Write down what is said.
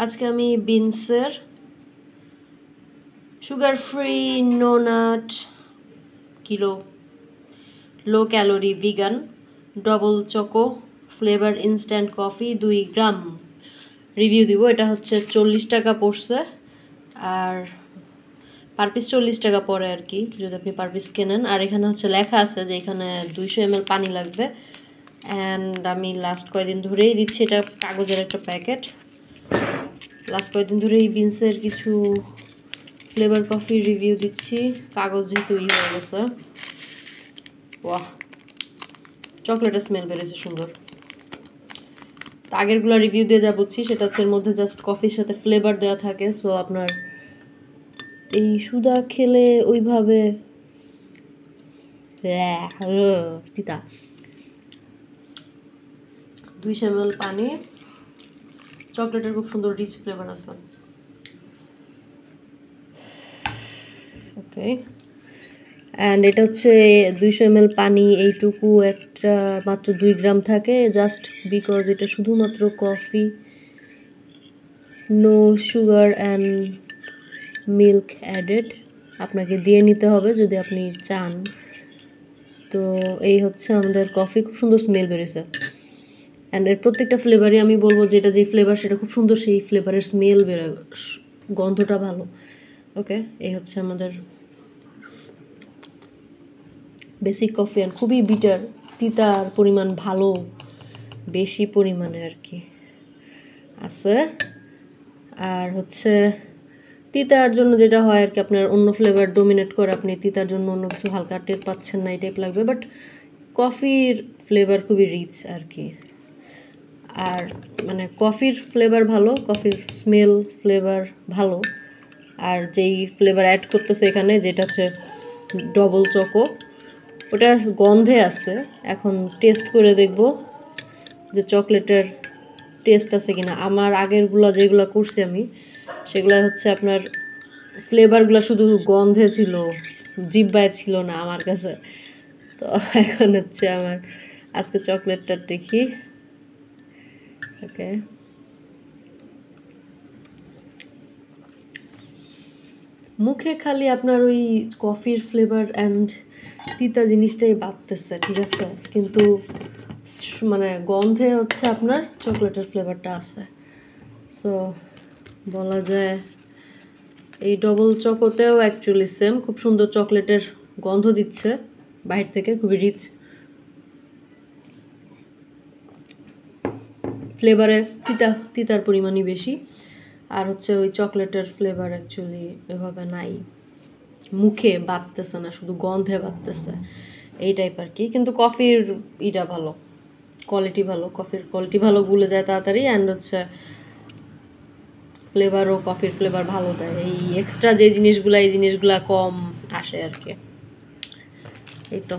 আজকে আমি বিনসের sugar free no nut kilo low calorie vegan double choco flavour instant coffee 2 gram review দিব। এটা হচ্ছে 40 টাকা পড়ছে, আর পার পিস 40 টাকা পড়ে আর কি, যদি আপনি পার পিস কেনেন। আর এখানে হচ্ছে লেখা আছে যে এখানে 200 ml পানি লাগবে। অ্যান্ড আমি লাস্ট কয়েকদিন ধরেই দিচ্ছি, এটা কাগজের একটা প্যাকেট। লাস্ট কয়েকদিন ধরেই বিনসের কিছু ফ্লেভার কফির রিভিউ দিচ্ছি, কাগজ যেহেতু হয়ে গেছে। ওয়াহ, চকলেটের স্মেল বেরোছে সুন্দর। আগেরগুলো রিভিউ দিয়ে যা বুঝছি সেটা হচ্ছে এর মধ্যে জাস্ট কফির সাথে ফ্লেভার দেওয়া থাকে, সো আপনার এই সুদা খেলে ওইভাবে তিতা। 200 ml পানি, চকলেটের খুব সুন্দর রিচ ফ্লেভার আছে। ওকে, অ্যান্ড এটা হচ্ছে 200 ml পানি, এইটুকু একটা মাত্র 2 গ্রাম থাকে, জাস্ট বিকজ এটা শুধুমাত্র coffee, no sugar and milk added. আপনাকে দিয়ে নিতে হবে যদি আপনি চান। তো এই হচ্ছে আমাদের কফি, খুব সুন্দর স্মেল বেরোছে। অ্যান্ড এর প্রত্যেকটা ফ্লেভারই আমি বলবো যেটা যে ফ্লেভার সেটা খুব সুন্দর, সেই ফ্লেভারের স্মেল বেরোয়, গন্ধটা ভালো। ওকে, এই হচ্ছে আমাদের বেসিক কফি। অ্যান্ড খুবই বিটার, তিতার পরিমাণ ভালো, বেশি পরিমাণে আর কি আছে। আর হচ্ছে তিতার জন্য যেটা হয় আর কি, আপনার অন্য ফ্লেভার ডোমিনেট করে, আপনি তিতার জন্য অন্য কিছু হালকা টের পাচ্ছেন না, এই টাইপ লাগবে। বাট কফির ফ্লেভার খুবই রিচ আর কি। আর মানে কফির ফ্লেভার ভালো, কফির স্মেল ফ্লেভার ভালো। আর যেই ফ্লেভার অ্যাড করতেছে এখানে, যেটা হচ্ছে ডবল চকো, ওটা গন্ধে আছে। এখন টেস্ট করে দেখব যে চকলেটের টেস্ট আছে কিনা। আমার আগেরগুলো যেগুলো করছি আমি, সেগুলো হচ্ছে আপনার ফ্লেভারগুলো শুধু গন্ধে ছিল, জিহ্বায় ছিল না আমার কাছে। তো এখন হচ্ছে আমার আজকে চকলেটটা দেখি। ওকে, মুখে খালি আপনার ওই কফির ফ্লেভার অ্যান্ড তিতা জিনিসটাই বাড়তেছে, ঠিক আছে, কিন্তু মানে গন্ধে হচ্ছে আপনার চকলেটের ফ্লেভারটা আছে। সো বলা যায় এই ডবল চকোতেও অ্যাকচুয়ালি সেম, খুব সুন্দর চকলেটের গন্ধ দিচ্ছে বাইরে থেকে, খুবই রিচ ফ্লেভারে, তিতার পরিমাণই বেশি। আর হচ্ছে ওই চকলেটের ফ্লেভার অ্যাকচুয়ালি এভাবে নাই, মুখে বাড়তেছে না, শুধু গন্ধে বাড়তেছে, এই টাইপ আর কি। কিন্তু কফির ইটা ভালো, কোয়ালিটি ভালো, কফির কোয়ালিটি ভালো, গুলে যায় তাড়াতাড়ি। অ্যান্ড হচ্ছে ফ্লেভারও কফির ফ্লেভার ভালো দেয়। এই এক্সট্রা যে জিনিসগুলা, এই জিনিসগুলা কম আসে আর কি। এই তো।